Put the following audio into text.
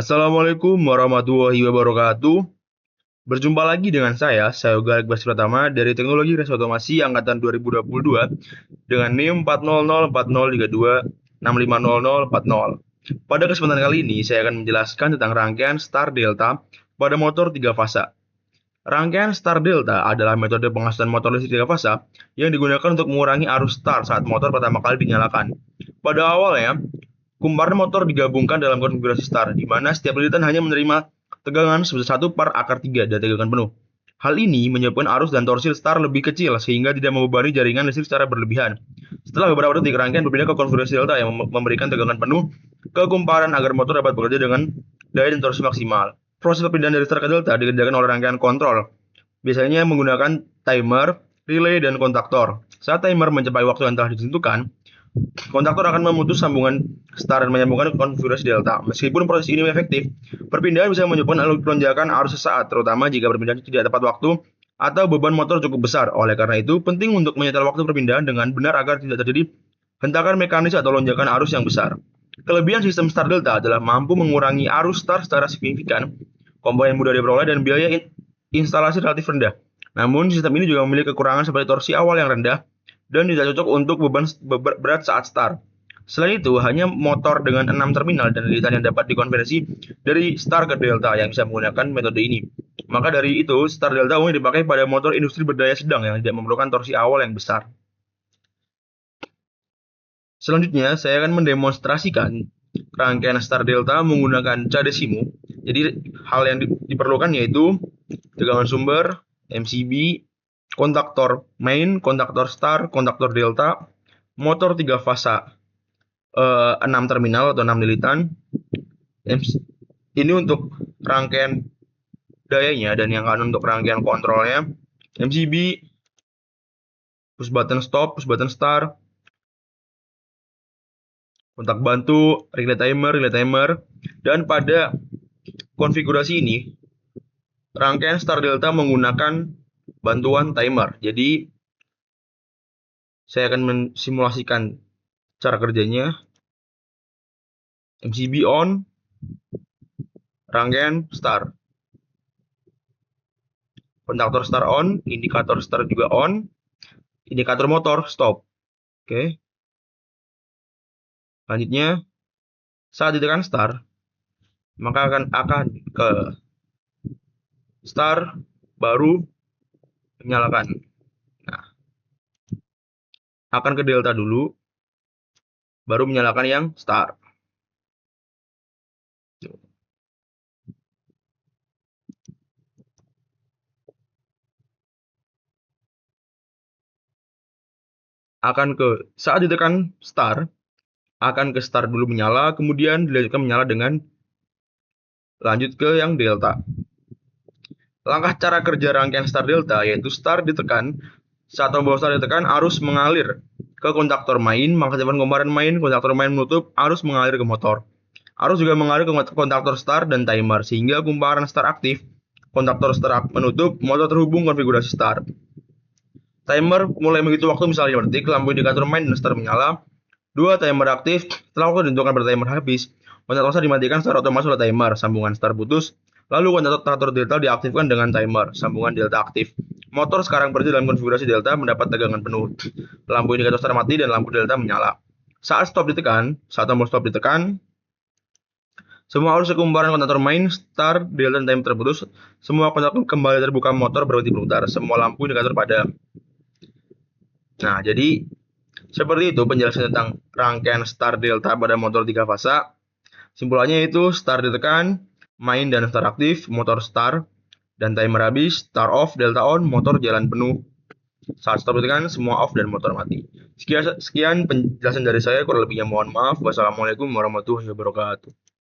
Assalamualaikum warahmatullahi wabarakatuh. Berjumpa lagi dengan saya Yoga Iqbal Pratama dari Teknologi Resiko Otomasi Angkatan 2022 dengan NIM 4004032650040. Pada kesempatan kali ini, saya akan menjelaskan tentang rangkaian Star Delta pada motor 3 fasa. Rangkaian Star Delta adalah metode pengasuhan motor listrik 3 fasa yang digunakan untuk mengurangi arus start saat motor pertama kali dinyalakan. Pada awalnya, kumparan motor digabungkan dalam konfigurasi star, di mana setiap lilitan hanya menerima tegangan sebesar 1/3 dari tegangan penuh. Hal ini menyebabkan arus dan torsi star lebih kecil sehingga tidak membebani jaringan listrik secara berlebihan. Setelah beberapa detik, rangkaian berpindah ke konfigurasi delta yang memberikan tegangan penuh ke kumparan agar motor dapat bekerja dengan daya dan torsi maksimal. Proses perpindahan dari star ke delta dikerjakan oleh rangkaian kontrol, biasanya menggunakan timer, relay, dan kontaktor. Saat timer mencapai waktu yang telah ditentukan, kontaktor akan memutus sambungan star dan menyambungkan ke konfigurasi delta. Meskipun proses ini efektif, perpindahan bisa menyebabkan lonjakan arus sesaat, terutama jika perpindahan tidak tepat waktu atau beban motor cukup besar. Oleh karena itu, penting untuk menyetel waktu perpindahan dengan benar agar tidak terjadi hentakan mekanis atau lonjakan arus yang besar. Kelebihan sistem star delta adalah mampu mengurangi arus star secara signifikan, komponen mudah diperoleh, dan biaya instalasi relatif rendah. Namun, sistem ini juga memiliki kekurangan seperti torsi awal yang rendah dan tidak cocok untuk beban berat saat start. Selain itu, hanya motor dengan 6 terminal dan lilitan yang dapat dikonversi dari star ke delta yang bisa menggunakan metode ini. Maka dari itu, star delta umumnya dipakai pada motor industri berdaya sedang yang tidak memerlukan torsi awal yang besar. Selanjutnya, saya akan mendemonstrasikan rangkaian star delta menggunakan Cadesimu. Jadi, hal yang diperlukan yaitu tegangan sumber, MCB, kontaktor main, kontaktor star, kontaktor delta, motor 3 fasa 6 terminal atau 6 lilitan. Ini untuk rangkaian dayanya, dan yang kanan untuk rangkaian kontrolnya. MCB, push button stop, push button start, kontak bantu, relay timer, dan pada konfigurasi ini rangkaian star delta menggunakan bantuan timer. Jadi saya akan mensimulasikan cara kerjanya. MCB on, rangkaian start. Kontaktor star on, indikator star juga on, indikator motor stop. Oke. Selanjutnya, saat ditekan start, maka akan ke start baru menyalakan. Nah, akan ke delta dulu, baru menyalakan yang start. Saat ditekan start, akan ke start dulu menyala, kemudian dilanjutkan menyala dengan lanjut ke yang delta. Langkah cara kerja rangkaian star delta yaitu start ditekan. Saat tombol start ditekan, arus mengalir ke kontaktor main, mengaktifkan kumparan main, kontaktor main menutup, arus mengalir ke motor. Arus juga mengalir ke kontaktor start dan timer, sehingga kumparan start aktif, kontaktor start menutup, motor terhubung konfigurasi start. Timer mulai menghitung waktu misalnya 5 detik, lampu indikator main dan start menyala. 2. Timer aktif. Setelah waktu ditentukan pada timer habis, kontaktor start dimatikan secara otomatis oleh timer, sambungan start putus. Lalu kontaktor delta diaktifkan dengan timer, sambungan delta aktif. Motor sekarang berada dalam konfigurasi delta mendapat tegangan penuh. Lampu indikator start mati dan lampu delta menyala. Saat tombol stop ditekan, semua arus kumparan kontaktor main, start, delta, dan timer terputus. Semua kontaktor kembali terbuka, motor berhenti berputar. Semua lampu indikator padam. Nah, jadi seperti itu penjelasan tentang rangkaian star delta pada motor 3 fasa. Simpulannya itu start ditekan, main dan start aktif, motor start, dan timer habis, start off, delta on, motor jalan penuh. Saat stop ditekan, semua off dan motor mati. Sekian penjelasan dari saya, kurang lebihnya mohon maaf. Wassalamualaikum warahmatullahi wabarakatuh.